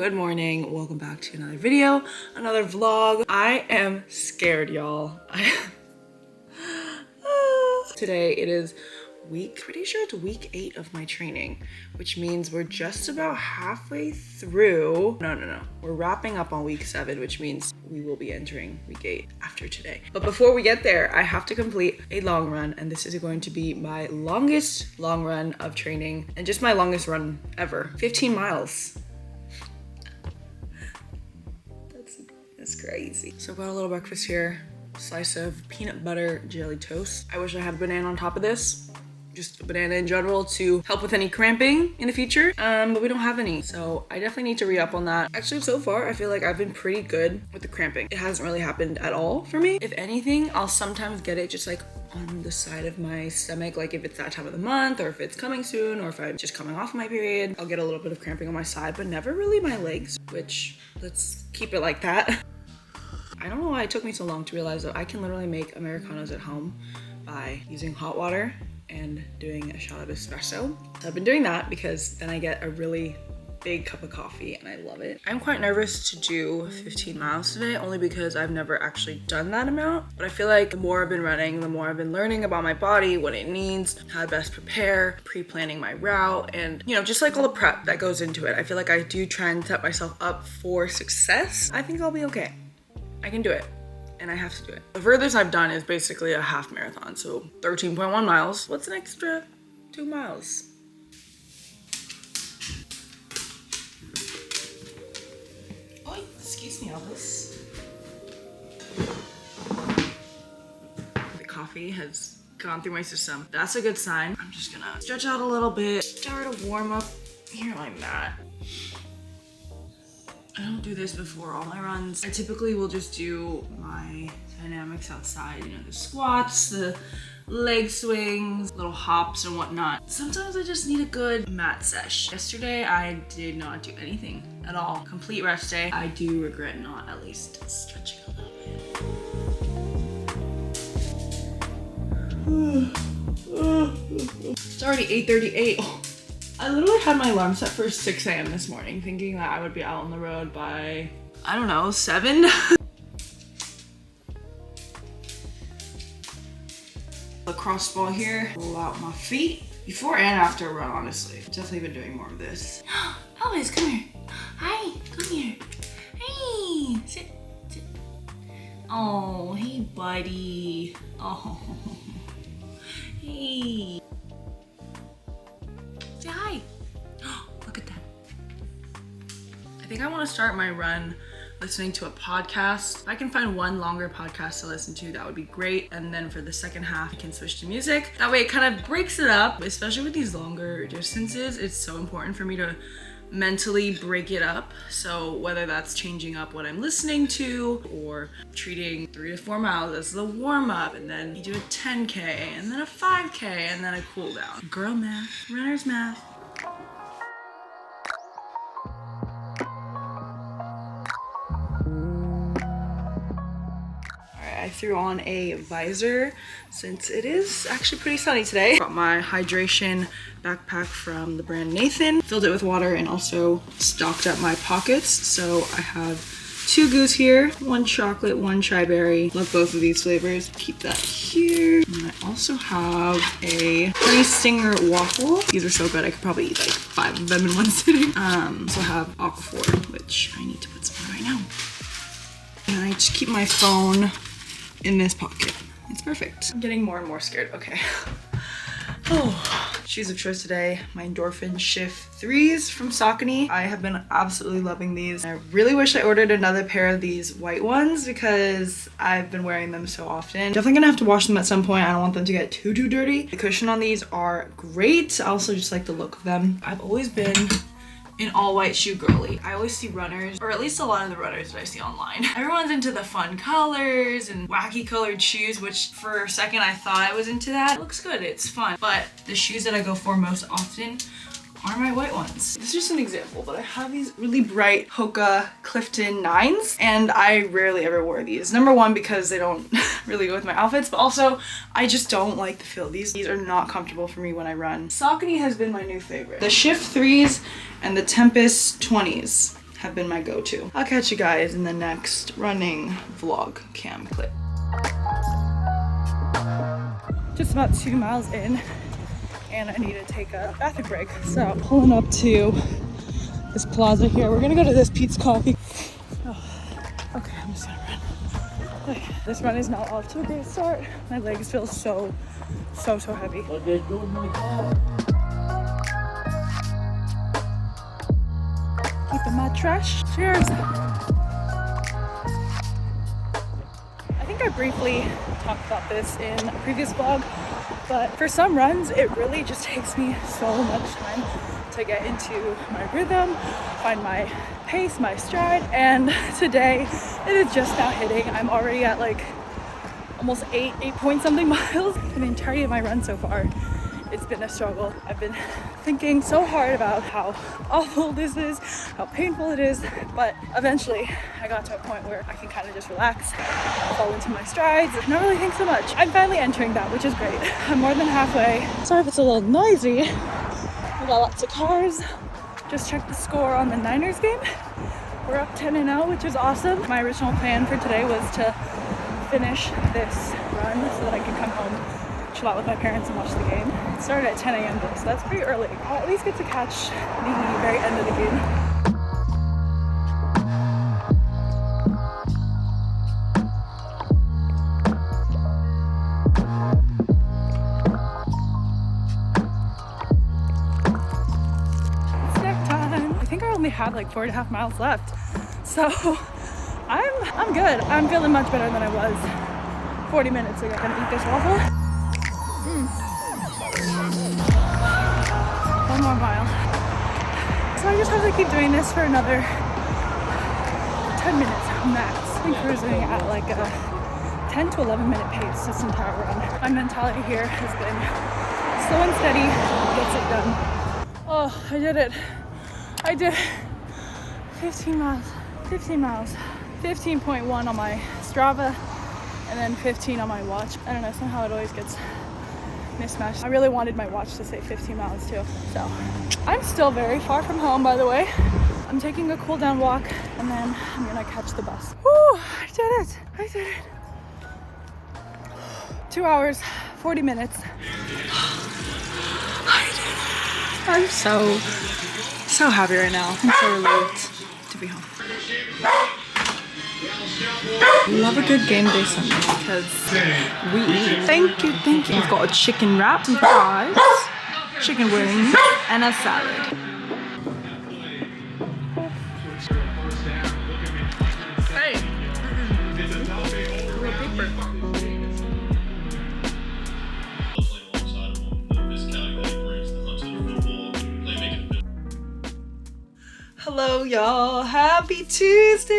Good morning. Welcome back to another video, another vlog. I am scared, y'all. Today it is pretty sure it's week 8 of my training, which means we're just about halfway through. No. We're wrapping up on week 7, which means we will be entering week 8 after today. But before we get there, I have to complete a long run, and this is going to be my longest long run of training and just my longest run ever. 15 miles. That's crazy. So got a little breakfast here. Slice of peanut butter jelly toast. I wish I had a banana on top of this. Just a banana in general to help with any cramping in the future, but we don't have any, so I definitely need to read up on that. Actually, so far I feel like I've been pretty good with the cramping. It hasn't really happened at all for me. If anything, I'll sometimes get it just like on the side of my stomach, like if it's that time of the month or if it's coming soon or if I'm just coming off my period, I'll get a little bit of cramping on my side, but never really my legs, which let's keep it like that. I don't know why it took me so long to realize that I can literally make Americanos at home by using hot water and doing a shot of espresso. So I've been doing that because then I get a really big cup of coffee and I love it. I'm quite nervous to do 15 miles today only because I've never actually done that amount. But I feel like the more I've been running, the more I've been learning about my body, what it needs, how to best prepare, pre-planning my route, and you know, just like all the prep that goes into it. I feel like I do try and set myself up for success. I think I'll be okay. I can do it. And I have to do it. The furthest I've done is basically a half marathon, so 13.1 miles. What's an extra 2 miles? Oh, excuse me, Elvis. The coffee has gone through my system. That's a good sign. I'm just gonna stretch out a little bit, start a warm up here like that. I don't do this before all my runs. I typically will just do my dynamics outside, you know, the squats, the leg swings, little hops and whatnot. Sometimes I just need a good mat sesh. Yesterday, I did not do anything at all. Complete rest day. I do regret not at least stretching a little bit. It's already 8:38. I literally had my alarm set for 6 a.m. this morning, thinking that I would be out on the road by, I don't know, 7? Lacrosse ball here, roll out my feet. Before and after a run, honestly. Definitely been doing more of this. Elvis, come here. Hi, come here. Hey, sit. Oh, hey, buddy. Oh, hey. Say hi. Look at that. I think I want to start my run listening to a podcast. If I can find one longer podcast to listen to, that would be great. And then for the second half, I can switch to music. That way it kind of breaks it up, especially with these longer distances. It's so important for me to mentally break it up. So whether that's changing up what I'm listening to or treating 3 to 4 miles as the warm up, and then you do a 10K and then a 5K and then a cool down. Girl math, runner's math. I threw on a visor since it is actually pretty sunny today. Got my hydration backpack from the brand Nathan. Filled it with water and also stocked up my pockets. So I have 2 goos here, 1 chocolate, 1 chai berry. Love both of these flavors. Keep that here. And I also have a honey stinger waffle. These are so good. I could probably eat like 5 of them in one sitting. Also have aquaphor, which I need to put some on right now. And I just keep my phone in this pocket. It's perfect. I'm getting more and more scared. Okay. Oh, shoes of choice today. My Endorphin Shift 3s from Sony. I have been absolutely loving these. I really wish I ordered another pair of these white ones because I've been wearing them so often. Definitely gonna have to wash them at some point. I don't want them to get too dirty. The cushion on these are great. I also just like the look of them. I've always been an all white shoe girly. I always see runners, or at least a lot of the runners that I see online. Everyone's into the fun colors and wacky colored shoes, which for a second I thought I was into that. It looks good, it's fun. But the shoes that I go for most often are my white ones. This is just an example, but I have these really bright Hoka Clifton 9s, and I rarely ever wear these. Number one, because they don't really go with my outfits, but also I just don't like the feel. These are not comfortable for me when I run. Saucony has been my new favorite. The Shift 3s and the Tempest 20s have been my go-to. I'll catch you guys in the next running vlog cam clip. Just about 2 miles in, and I need to take a bathroom break. So I'm pulling up to this plaza here. We're gonna go to this Pete's Coffee. Oh, okay, I'm just gonna run. Okay, this run is not off to a great start. My legs feel so heavy. Keeping my trash. Cheers. I think I briefly talked about this in a previous vlog, but for some runs, it really just takes me so much time to get into my rhythm, find my pace, my stride, and today it is just now hitting. I'm already at like almost 8 point something miles. For the entirety of my run so far, it's been a struggle. I've been thinking so hard about how awful this is, how painful it is, but eventually I got to a point where I can kind of just relax, fall into my strides, not really think so much. I'm finally entering that, which is great. I'm more than halfway. Sorry if it's a little noisy. We got lots of cars. Just checked the score on the Niners game. We're up 10-0, which is awesome. My original plan for today was to finish this run so that I can come home, chill out with my parents and watch the game. It started at 10 a.m. though, so that's pretty early. I'll at least get to catch the very end of the game. Only have like 4.5 miles left, so I'm good. I'm feeling much better than I was 40 minutes ago. I'm gonna eat this waffle. One more mile, so I just have to keep doing this for another 10 minutes max. I've been cruising at like a 10 to 11 minute pace this entire run. My mentality here has been slow and steady gets it done. Oh, I did it. I did 15 miles, 15.1 on my Strava, and then 15 on my watch. I don't know, somehow it always gets mismatched. I really wanted my watch to say 15 miles too, so. I'm still very far from home, by the way. I'm taking a cool down walk, and then I'm gonna catch the bus. Woo, I did it. 2 hours, 40 minutes. I did it. I'm so happy right now. I'm so relieved to be home. Love a good game day Sunday because we eat. Thank you. We've got a chicken wrap, some fries, chicken wings, and a salad. Hey! Real paper. Hello y'all, happy Tuesday!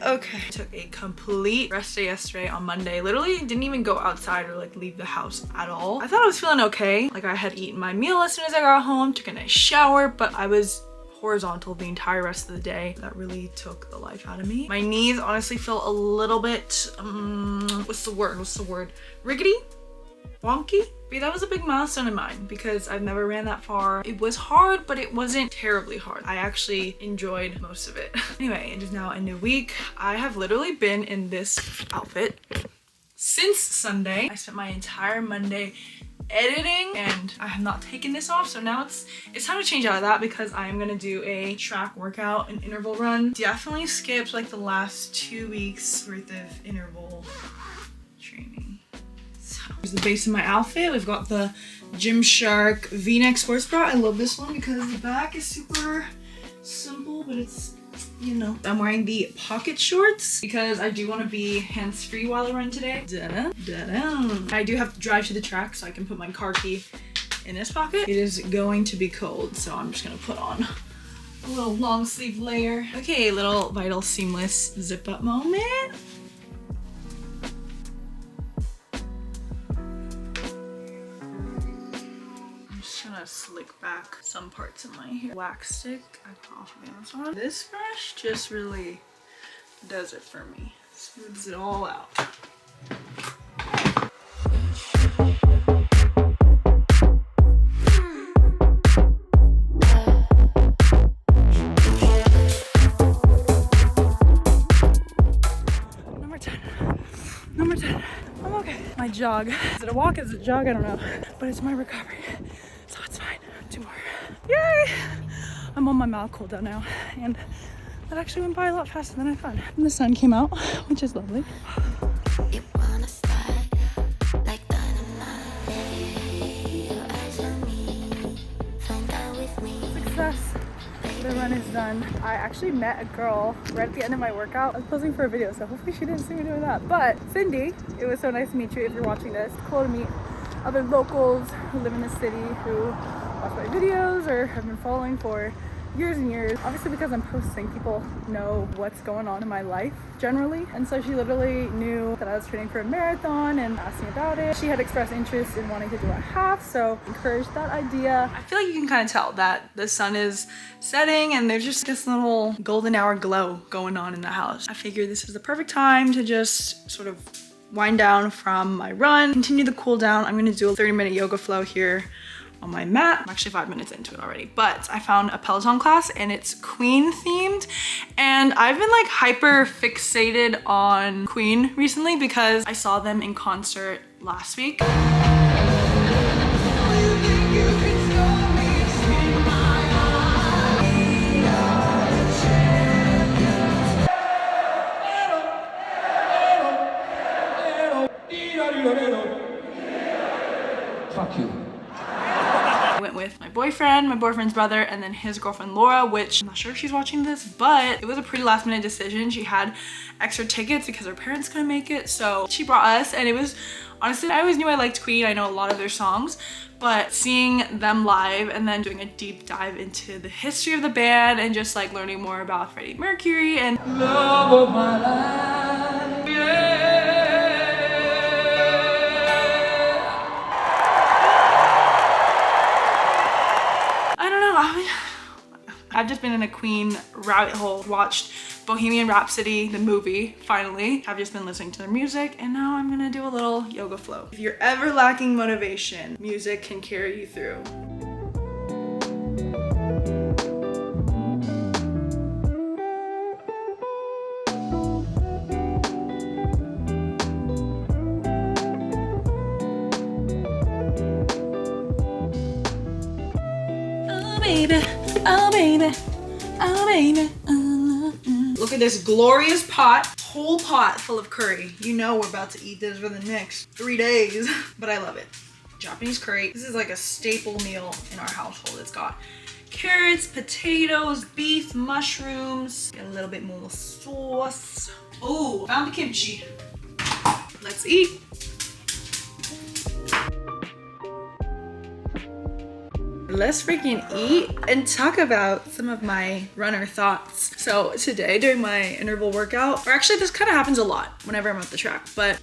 Okay, took a complete rest day yesterday on Monday. Literally didn't even go outside or like leave the house at all. I thought I was feeling okay. Like I had eaten my meal as soon as I got home, took a nice shower, but I was horizontal the entire rest of the day. That really took the life out of me. My knees honestly feel a little bit, what's the word? Rickety? Wonky? But that was a big milestone in mine because I've never ran that far. It was hard, but it wasn't terribly hard. I actually enjoyed most of it. Anyway, it is now a new week. I have literally been in this outfit since Sunday. I spent my entire Monday editing and I have not taken this off, so now it's time to change out of that because I am gonna do a track workout, an interval run. Definitely skipped like the last 2 weeks worth of interval training. Here's the base of my outfit. We've got the Gymshark V-neck sports bra. I love this one because the back is super simple, but it's, you know. I'm wearing the pocket shorts because I do want to be hands-free while I run today. Da-da, da-da. I do have to drive to the track, so I can put my car key in this pocket. It is going to be cold, so I'm just gonna put on a little long sleeve layer. Okay, little Vital Seamless zip up moment. Slick back some parts of my hair. Wax stick I got off of Amazon. This brush just really does it for me. Smooths it all out. jog. Is it a walk? Is it a jog? I don't know. But it's my recovery. So it's fine. 2 more. Yay! I'm on my mild cool down now. And that actually went by a lot faster than I thought. And the sun came out, which is lovely. Success. The run is done. I actually met a girl right at the end of my workout. I was posing for a video, so hopefully she didn't see me doing that. But Cindy, it was so nice to meet you if you're watching this. It's cool to meet other locals who live in the city who watch my videos or have been following for years and years. Obviously because I'm posting, people know what's going on in my life generally. And so she literally knew that I was training for a marathon and asked me about it. She had expressed interest in wanting to do a half, so encouraged that idea. I feel like you can kind of tell that the sun is setting and there's just this little golden hour glow going on in the house. I figured this is the perfect time to just sort of wind down from my run, continue the cool down. I'm gonna do a 30-minute yoga flow here on my mat. I'm actually 5 minutes into it already, but I found a Peloton class and it's Queen themed. And I've been like hyper fixated on Queen recently because I saw them in concert last week. Fuck you. I went with my boyfriend, my boyfriend's brother, and then his girlfriend Laura, which I'm not sure if she's watching this, but it was a pretty last minute decision. She had extra tickets because her parents couldn't make it, so she brought us. And it was, honestly, I always knew I liked Queen. I know a lot of their songs, but seeing them live and then doing a deep dive into the history of the band and just like learning more about Freddie Mercury and love of my life, yeah. I've just been in a Queen rabbit hole, watched Bohemian Rhapsody, the movie, finally. I've just been listening to their music and now I'm gonna do a little yoga flow. If you're ever lacking motivation, music can carry you through. Oh baby. Oh baby, oh baby, Look at this glorious pot, whole pot full of curry. You know we're about to eat this for the next 3 days, but I love it. Japanese curry. This is like a staple meal in our household. It's got carrots, potatoes, beef, mushrooms, get a little bit more sauce. Oh, found the kimchi. Let's eat. Let's freaking eat and talk about some of my runner thoughts. So today during my interval workout, or actually this kind of happens a lot whenever I'm at the track, but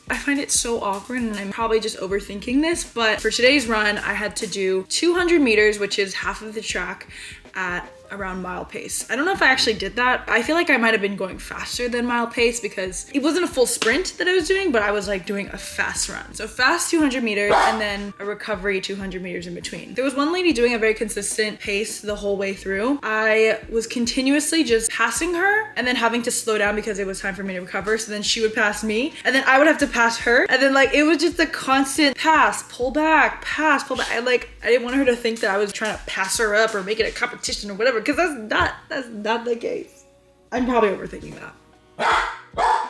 I find it so awkward and I'm probably just overthinking this, but for today's run, I had to do 200 meters, which is half of the track at around mile pace. I don't know if I actually did that. I feel like I might have been going faster than mile pace because it wasn't a full sprint that I was doing, but I was like doing a fast run. So fast 200 meters and then a recovery 200 meters in between. There was one lady doing a very consistent pace the whole way through. I was continuously just passing her and then having to slow down because it was time for me to recover. So then she would pass me and then I would have to pass her. And then like, it was just a constant pass, pull back, pass, pull back. I didn't want her to think that I was trying to pass her up or make it a competition or whatever, because that's not the case. I'm probably overthinking that.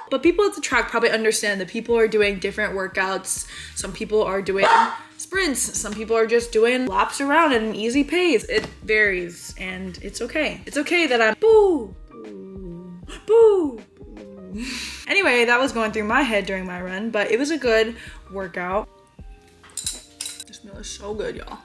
But people at the track probably understand that people are doing different workouts. Some people are doing sprints. Some people are just doing laps around at an easy pace. It varies and it's okay. It's okay that I'm boo, boo, boo, boo. Anyway, that was going through my head during my run, but it was a good workout. This meal is so good, y'all.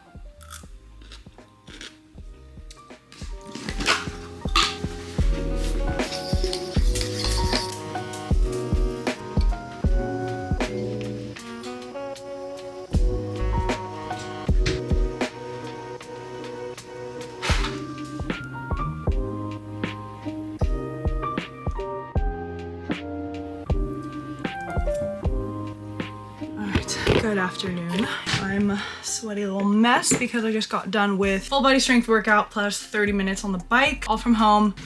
Good afternoon. I'm a sweaty little mess because I just got done with full body strength workout plus 30 minutes on the bike, all from home.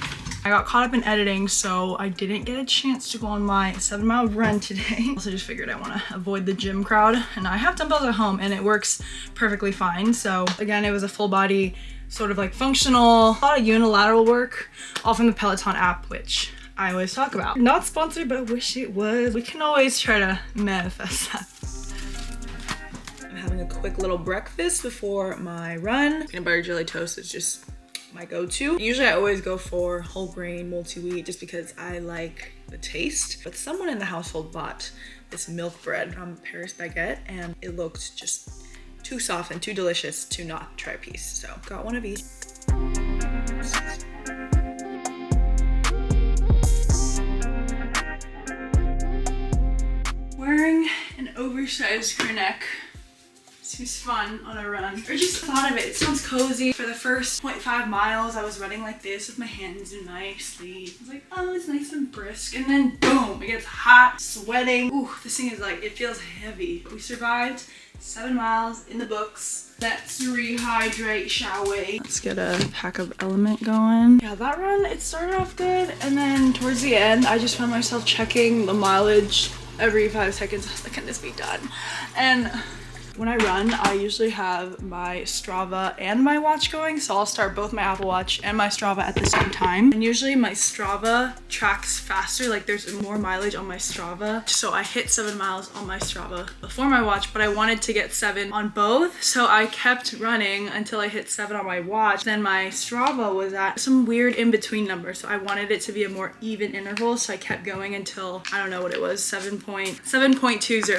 I got caught up in editing, so I didn't get a chance to go on my 7-mile run today. Also just figured I want to avoid the gym crowd, and I have dumbbells at home and it works perfectly fine. So again, it was a full body, sort of like functional, a lot of unilateral work, all from the Peloton app, which I always talk about. Not sponsored, but I wish it was. We can always try to manifest that. I'm having a quick little breakfast before my run. Peanut butter jelly toast is just my go-to. Usually I always go for whole grain multi-wheat just because I like the taste. But someone in the household bought this milk bread from Paris Baguette and it looked just too soft and too delicious to not try a piece. So got one of each. Wearing an oversized crew neck seems fun on a run. Or just thought of it. It sounds cozy. For the first 0.5 miles, I was running like this with my hands in my sleeve. I was like, oh, it's nice and brisk. And then boom, it gets hot, sweating. Ooh, this thing is like, it feels heavy. But we survived 7 miles in the books. Let's rehydrate, shall we? Let's get a pack of Element going. Yeah, that run, it started off good. And then towards the end, I just found myself checking the mileage every 5 seconds. Like, can this be done? And when I run, I usually have my Strava and my watch going, so I'll start both my Apple Watch and my Strava at the same time. And usually my Strava tracks faster, like there's more mileage on my Strava. So I hit 7 miles on my Strava before my watch, but I wanted to get 7 on both, so I kept running until I hit 7 on my watch. Then my Strava was at some weird in-between number, so I wanted it to be a more even interval, so I kept going until, I don't know what it was, 7.20.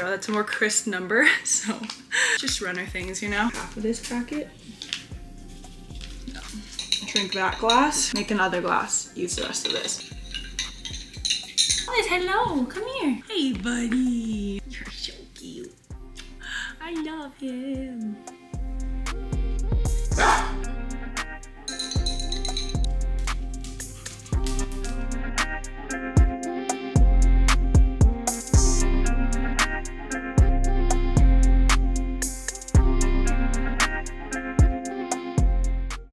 That's a more crisp number, so just runner things, you know? Half of this packet. No. Drink that glass, make another glass, use the rest of this. Alice, hello, come here. Hey, buddy. You're so cute. I love him.